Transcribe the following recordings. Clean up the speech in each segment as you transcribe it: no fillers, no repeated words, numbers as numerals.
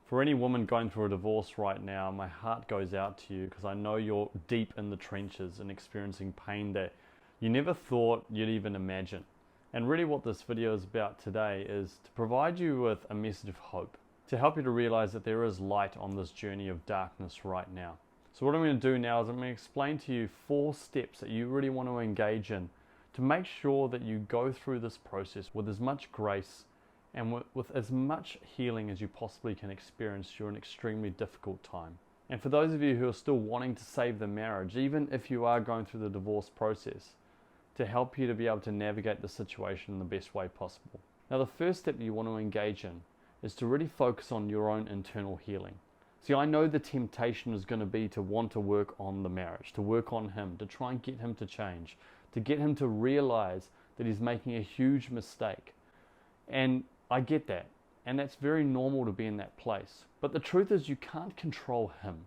For any woman going through a divorce right now, my heart goes out to you because I know you're deep in the trenches and experiencing pain that you never thought you'd even imagine. And really what this video is about today is to provide you with a message of hope, to help you to realize that there is light on this journey of darkness right now. So what I'm going to do now is I'm going to explain to you 4 steps that you really want to engage in to make sure that you go through this process with as much grace and with as much healing as you possibly can experience during an extremely difficult time. And for those of you who are still wanting to save the marriage, even if you are going through the divorce process, to help you to be able to navigate the situation in the best way possible. Now the first step you want to engage in is to really focus on your own internal healing. See, I know the temptation is going to be to want to work on the marriage, to work on him, to try and get him to change, to get him to realize that he's making a huge mistake. And I get that, and that's very normal to be in that place. But the truth is you can't control him.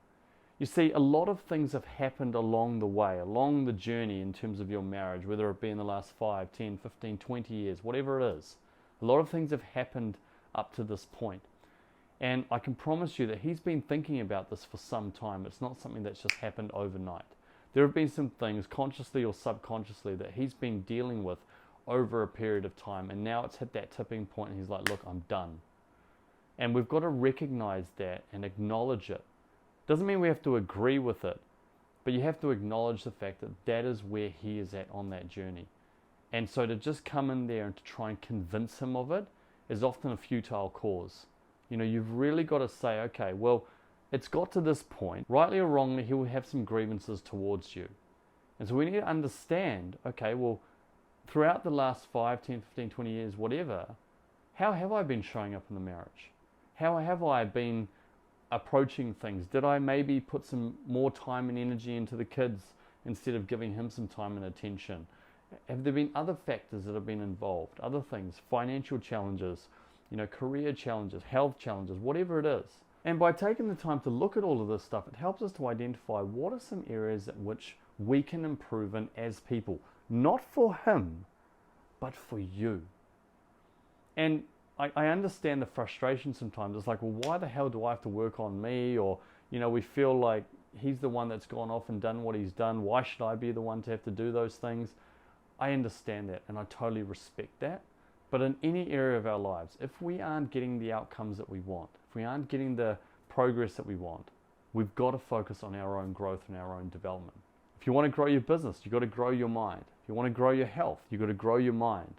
You see, a lot of things have happened along the way, along the journey in terms of your marriage, whether it be in the last 5, 10, 15, 20 years, whatever it is. A lot of things have happened up to this point. And I can promise you that he's been thinking about this for some time. It's not something that's just happened overnight. There have been some things, consciously or subconsciously, that he's been dealing with over a period of time, and now it's hit that tipping point and he's like, look, I'm done. And we've got to recognize that and acknowledge it. Doesn't mean we have to agree with it, but you have to acknowledge the fact that that is where he is at on that journey. And so to just come in there and to try and convince him of it is often a futile cause. You know, you've really got to say, okay, well, it's got to this point, rightly or wrongly, he will have some grievances towards you. And so we need to understand, okay, well, throughout the last 5, 10, 15, 20 years, whatever, how have I been showing up in the marriage? How have I been approaching things? Did I maybe put some more time and energy into the kids instead of giving him some time and attention? Have there been other factors that have been involved? Other things, financial challenges, career challenges, health challenges, whatever it is. And by taking the time to look at all of this stuff, it helps us to identify what are some areas at which we can improve in as people. Not for him, but for you. And I understand the frustration sometimes. It's like, well, why the hell do I have to work on me? Or, we feel like he's the one that's gone off and done what he's done. Why should I be the one to have to do those things? I understand that, and I totally respect that. But in any area of our lives, if we aren't getting the outcomes that we want, if we aren't getting the progress that we want, we've got to focus on our own growth and our own development. If you want to grow your business, you've got to grow your mind. If you want to grow your health, you've got to grow your mind.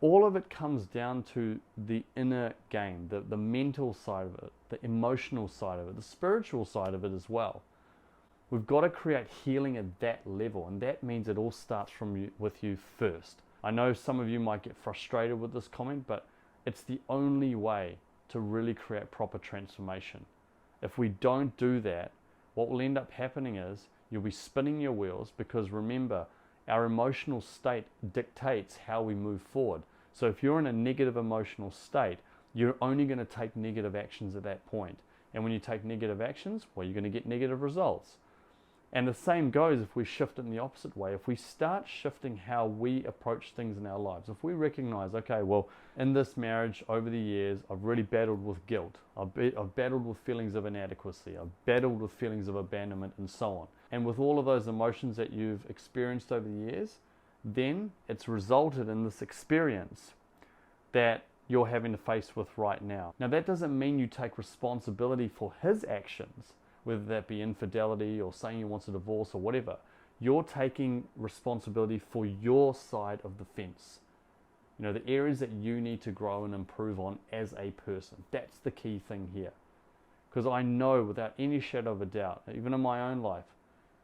All of it comes down to the inner game, the mental side of it, the emotional side of it, the spiritual side of it as well. We've got to create healing at that level, and that means it all starts with you first. I know some of you might get frustrated with this comment, but it's the only way to really create proper transformation. If we don't do that, what will end up happening is you'll be spinning your wheels, because remember, our emotional state dictates how we move forward. So if you're in a negative emotional state, you're only going to take negative actions at that point. And when you take negative actions, well, you're going to get negative results. And the same goes if we shift it in the opposite way. If we start shifting how we approach things in our lives, if we recognize, okay, well, in this marriage over the years, I've really battled with guilt. I've battled with feelings of inadequacy. I've battled with feelings of abandonment and so on. And with all of those emotions that you've experienced over the years, then it's resulted in this experience that you're having to face with right now. Now, that doesn't mean you take responsibility for his actions, whether that be infidelity or saying he wants a divorce or whatever. You're taking responsibility for your side of the fence. The areas that you need to grow and improve on as a person. That's the key thing here. Because I know without any shadow of a doubt, even in my own life,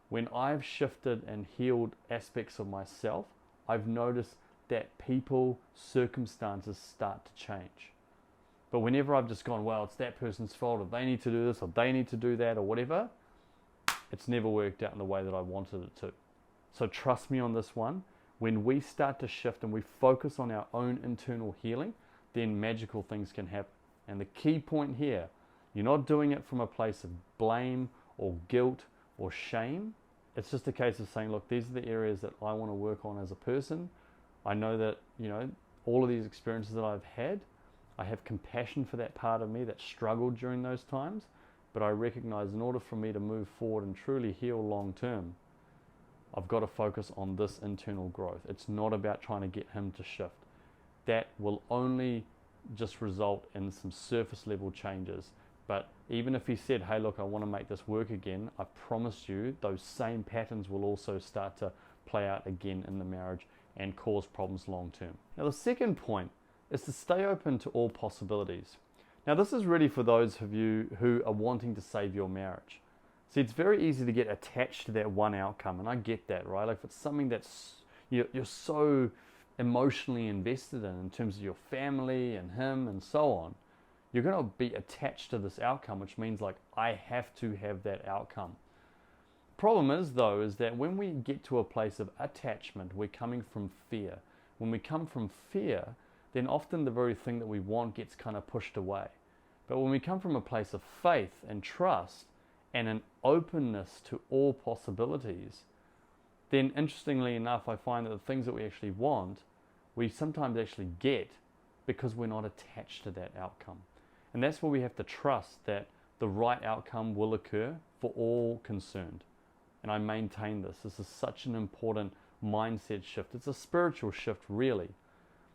when I've shifted and healed aspects of myself, I've noticed that people, circumstances start to change. But whenever I've just gone, well, it's that person's fault, or they need to do this, or they need to do that, or whatever, it's never worked out in the way that I wanted it to. So trust me on this one. When we start to shift and we focus on our own internal healing, then magical things can happen. And the key point here, you're not doing it from a place of blame or guilt or shame. It's just a case of saying, look, these are the areas that I want to work on as a person. I know that, all of these experiences that I've had, I have compassion for that part of me that struggled during those times, but I recognize in order for me to move forward and truly heal long term, I've got to focus on this internal growth. It's not about trying to get him to shift. That will only just result in some surface level changes. But even if he said, hey, look, I want to make this work again, I promise you those same patterns will also start to play out again in the marriage and cause problems long term. Now, the second point is to stay open to all possibilities. Now, this is really for those of you who are wanting to save your marriage. See, it's very easy to get attached to that one outcome, and I get that, right? Like if it's something that's you're so emotionally invested in terms of your family and him and so on, you're going to be attached to this outcome, which means like I have to have that outcome. Problem is though, is that when we get to a place of attachment, we're coming from fear. When we come from fear, then often the very thing that we want gets kind of pushed away. But when we come from a place of faith and trust and an openness to all possibilities, then interestingly enough, I find that the things that we actually want, we sometimes actually get because we're not attached to that outcome. And that's where we have to trust that the right outcome will occur for all concerned. And I maintain this. This is such an important mindset shift. It's a spiritual shift, really.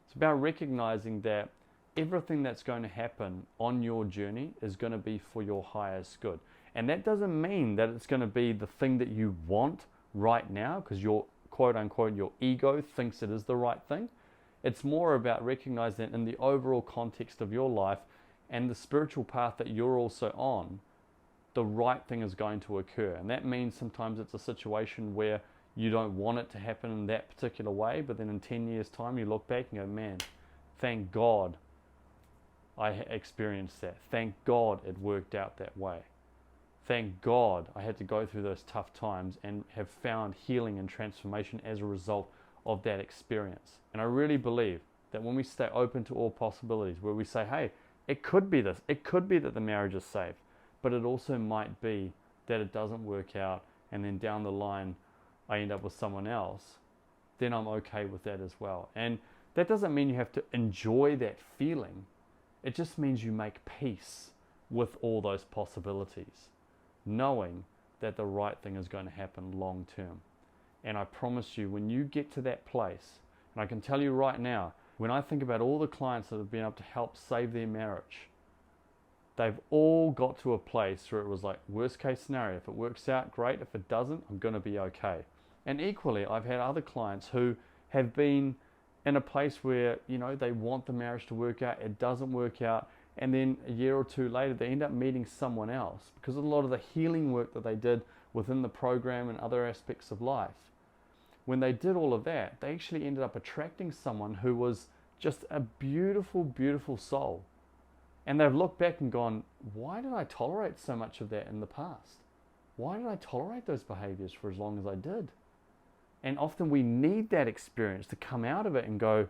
It's about recognizing that everything that's going to happen on your journey is going to be for your highest good. And that doesn't mean that it's going to be the thing that you want right now because your quote unquote your ego thinks it is the right thing. It's more about recognizing that in the overall context of your life and the spiritual path that you're also on, the right thing is going to occur. And that means sometimes it's a situation where you don't want it to happen in that particular way, but then in 10 years time you look back and go, man, thank God I experienced that. Thank God it worked out that way. Thank God I had to go through those tough times and have found healing and transformation as a result of that experience. And I really believe that when we stay open to all possibilities, where we say, hey, it could be this, it could be that the marriage is safe, but it also might be that it doesn't work out and then down the line I end up with someone else, then I'm okay with that as well. And that doesn't mean you have to enjoy that feeling. It just means you make peace with all those possibilities, knowing that the right thing is going to happen long term. And I promise you, when you get to that place, and I can tell you right now, when I think about all the clients that have been able to help save their marriage, they've all got to a place where it was like, worst case scenario, if it works out, great. If it doesn't, I'm going to be okay. And equally, I've had other clients who have been in a place where, you know, they want the marriage to work out, it doesn't work out, and then a year or two later, they end up meeting someone else because of a lot of the healing work that they did within the program and other aspects of life. When they did all of that, they actually ended up attracting someone who was just a beautiful, beautiful soul. And they've looked back and gone, why did I tolerate so much of that in the past? Why did I tolerate those behaviors for as long as I did? And often we need that experience to come out of it and go,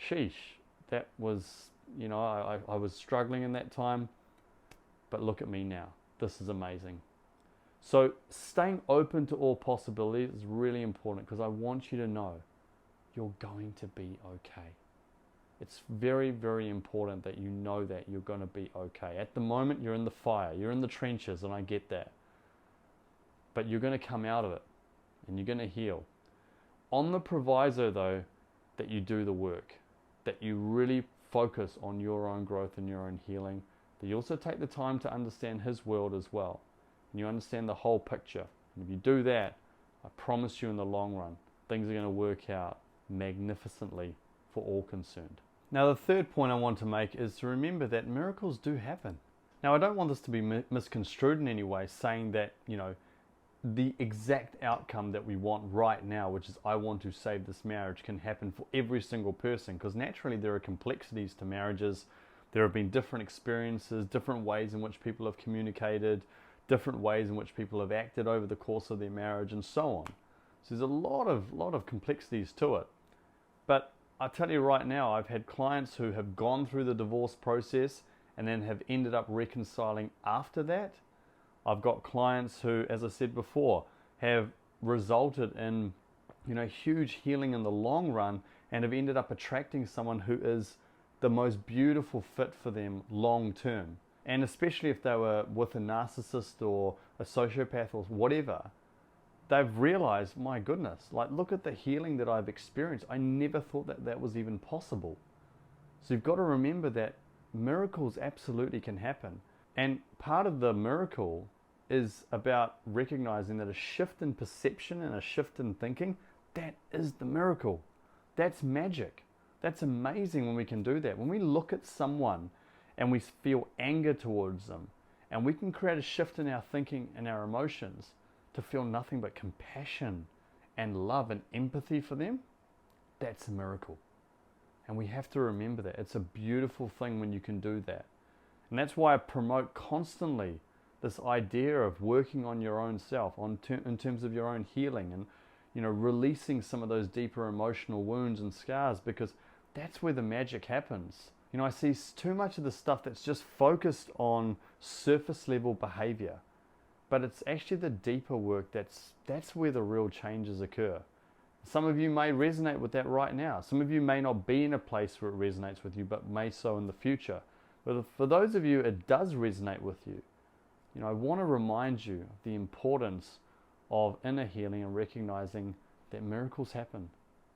sheesh, that was, you know, I was struggling in that time, but look at me now. This is amazing. So staying open to all possibilities is really important because I want you to know you're going to be okay. It's very, very important that you know that you're going to be okay. At the moment, you're in the fire, you're in the trenches, and I get that. But you're going to come out of it, and you're going to heal. On the proviso, though, that you do the work, that you really focus on your own growth and your own healing, that you also take the time to understand his world as well, and you understand the whole picture. And if you do that, I promise you in the long run, things are going to work out magnificently for all concerned. Now, the third point I want to make is to remember that miracles do happen. Now, I don't want this to be misconstrued in any way, saying that, you know, the exact outcome that we want right now, which is I want to save this marriage, can happen for every single person, because naturally there are complexities to marriages. There have been different experiences, different ways in which people have communicated, different ways in which people have acted over the course of their marriage, and so on. So there's a lot of complexities to it. But I tell you right now, I've had clients who have gone through the divorce process and then have ended up reconciling after that. I've got clients who, as I said before, have resulted in, you know, huge healing in the long run and have ended up attracting someone who is the most beautiful fit for them long term. And especially if they were with a narcissist or a sociopath or whatever, they've realized, my goodness, like, look at the healing that I've experienced. I never thought that that was even possible. So you've got to remember that miracles absolutely can happen. And part of the miracle is about recognizing that a shift in perception and a shift in thinking, that is the miracle. That's magic. That's amazing when we can do that. When we look at someone and we feel anger towards them, and we can create a shift in our thinking and our emotions to feel nothing but compassion and love and empathy for them, that's a miracle. And we have to remember that. It's a beautiful thing when you can do that. And that's why I promote constantly this idea of working on your own self, in terms of your own healing, and releasing some of those deeper emotional wounds and scars, because that's where the magic happens. I see too much of the stuff that's just focused on surface level behavior, but it's actually the deeper work that's where the real changes occur. Some of you may resonate with that right now. Some of you may not be in a place where it resonates with you, but may so in the future. But for those of you it does resonate with you, I want to remind you of the importance of inner healing and recognizing that miracles happen,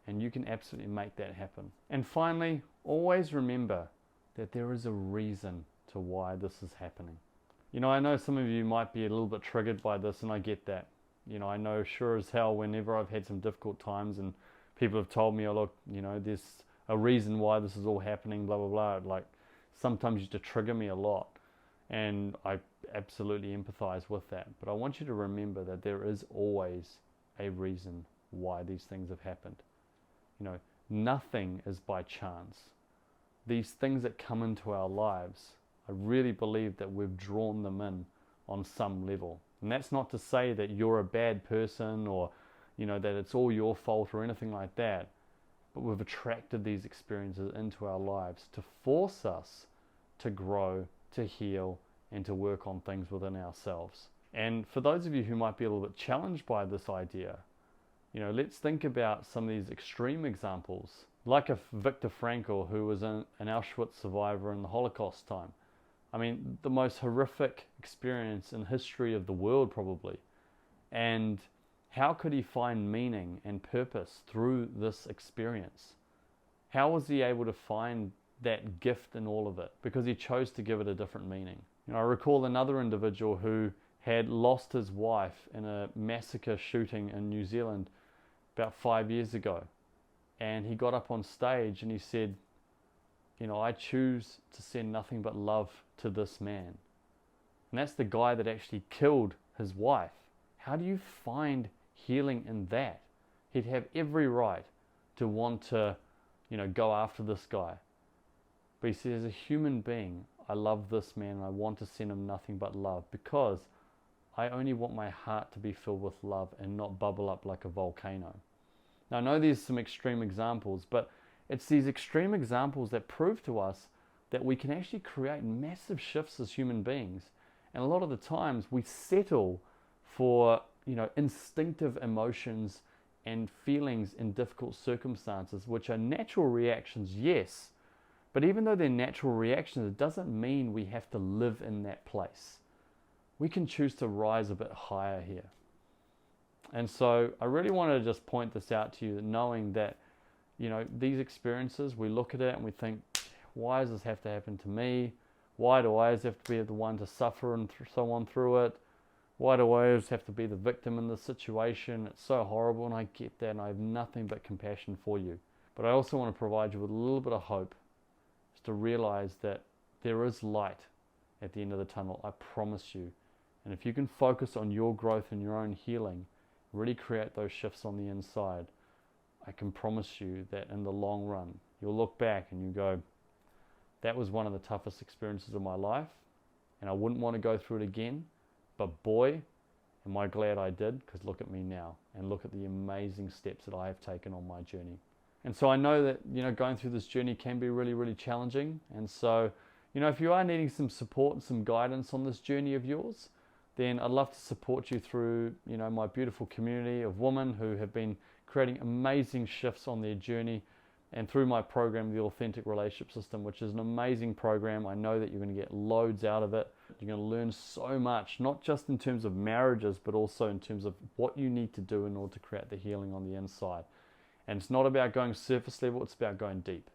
and you can absolutely make that happen. And finally, always remember that there is a reason to why this is happening. I know some of you might be a little bit triggered by this, and I get that. I know sure as hell whenever I've had some difficult times and people have told me, oh look, there's a reason why this is all happening, blah, blah, blah. Like, sometimes used to trigger me a lot. And I absolutely empathize with that. But I want you to remember that there is always a reason why these things have happened. Nothing is by chance. These things that come into our lives, I really believe that we've drawn them in on some level. And that's not to say that you're a bad person or, that it's all your fault or anything like that. But we've attracted these experiences into our lives to force us to grow, to heal, and to work on things within ourselves. And for those of you who might be a little bit challenged by this idea, let's think about some of these extreme examples, like a Viktor Frankl, who was an Auschwitz survivor in the Holocaust time. I mean, the most horrific experience in history of the world, probably. And how could he find meaning and purpose through this experience? How was he able to find that gift in all of it? Because he chose to give it a different meaning. I recall another individual who had lost his wife in a massacre shooting in New Zealand about 5 years ago. And he got up on stage and he said, I choose to send nothing but love to this man. And that's the guy that actually killed his wife. How do you find healing in that? He'd have every right to want to, go after this guy. But he says, as a human being, I love this man and I want to send him nothing but love, because I only want my heart to be filled with love and not bubble up like a volcano. Now, I know there's some extreme examples, but it's these extreme examples that prove to us that we can actually create massive shifts as human beings. And a lot of the times we settle for, instinctive emotions and feelings in difficult circumstances, which are natural reactions, yes. But even though they're natural reactions, it doesn't mean we have to live in that place. We can choose to rise a bit higher here. And so I really want to just point this out to you, knowing that, these experiences, we look at it and we think, why does this have to happen to me? Why do I always have to be the one to suffer and so on through it? Why do I always have to be the victim in this situation? It's so horrible, and I get that, and I have nothing but compassion for you. But I also want to provide you with a little bit of hope, is to realize that there is light at the end of the tunnel, I promise you. And if you can focus on your growth and your own healing, really create those shifts on the inside, I can promise you that in the long run, you'll look back and you go, that was one of the toughest experiences of my life, and I wouldn't want to go through it again, but boy, am I glad I did, because look at me now, and look at the amazing steps that I have taken on my journey. And so I know that, going through this journey can be really, really challenging. And so, if you are needing some support and some guidance on this journey of yours, then I'd love to support you through, my beautiful community of women who have been creating amazing shifts on their journey, and through my program, the Authentic Relationship System, which is an amazing program. I know that you're going to get loads out of it. You're going to learn so much, not just in terms of marriages, but also in terms of what you need to do in order to create the healing on the inside. And it's not about going surface level, it's about going deep.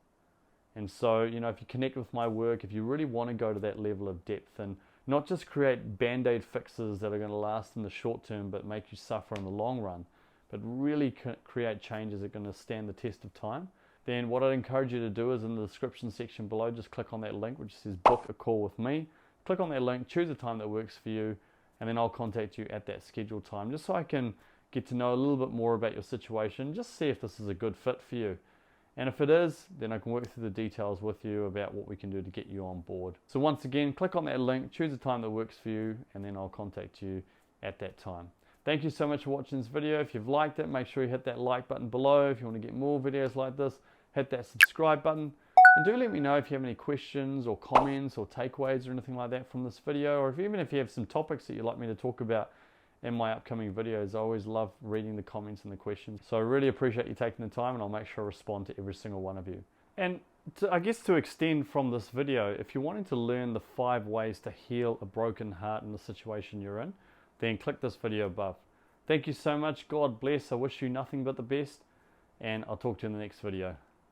And so, if you connect with my work, if you really want to go to that level of depth and not just create band-aid fixes that are going to last in the short term but make you suffer in the long run, but really create changes that are going to stand the test of time, then what I'd encourage you to do is in the description section below, just click on that link which says book a call with me. Click on that link, choose a time that works for you, and then I'll contact you at that scheduled time just so I can get to know a little bit more about your situation, just see if this is a good fit for you. And if it is, then I can work through the details with you about what we can do to get you on board. So once again, click on that link, choose a time that works for you, and then I'll contact you at that time. Thank you so much for watching this video. If you've liked it, make sure you hit that like button below. If you want to get more videos like this, hit that subscribe button. And do let me know if you have any questions or comments or takeaways or anything like that from this video, or even if you have some topics that you'd like me to talk about in my upcoming videos. I always love reading the comments and the questions. So I really appreciate you taking the time, and I'll make sure I respond to every single one of you. And I guess to extend from this video, if you're wanting to learn the 5 ways to heal a broken heart in the situation you're in, then click this video above. Thank you so much. God bless. I wish you nothing but the best, and I'll talk to you in the next video.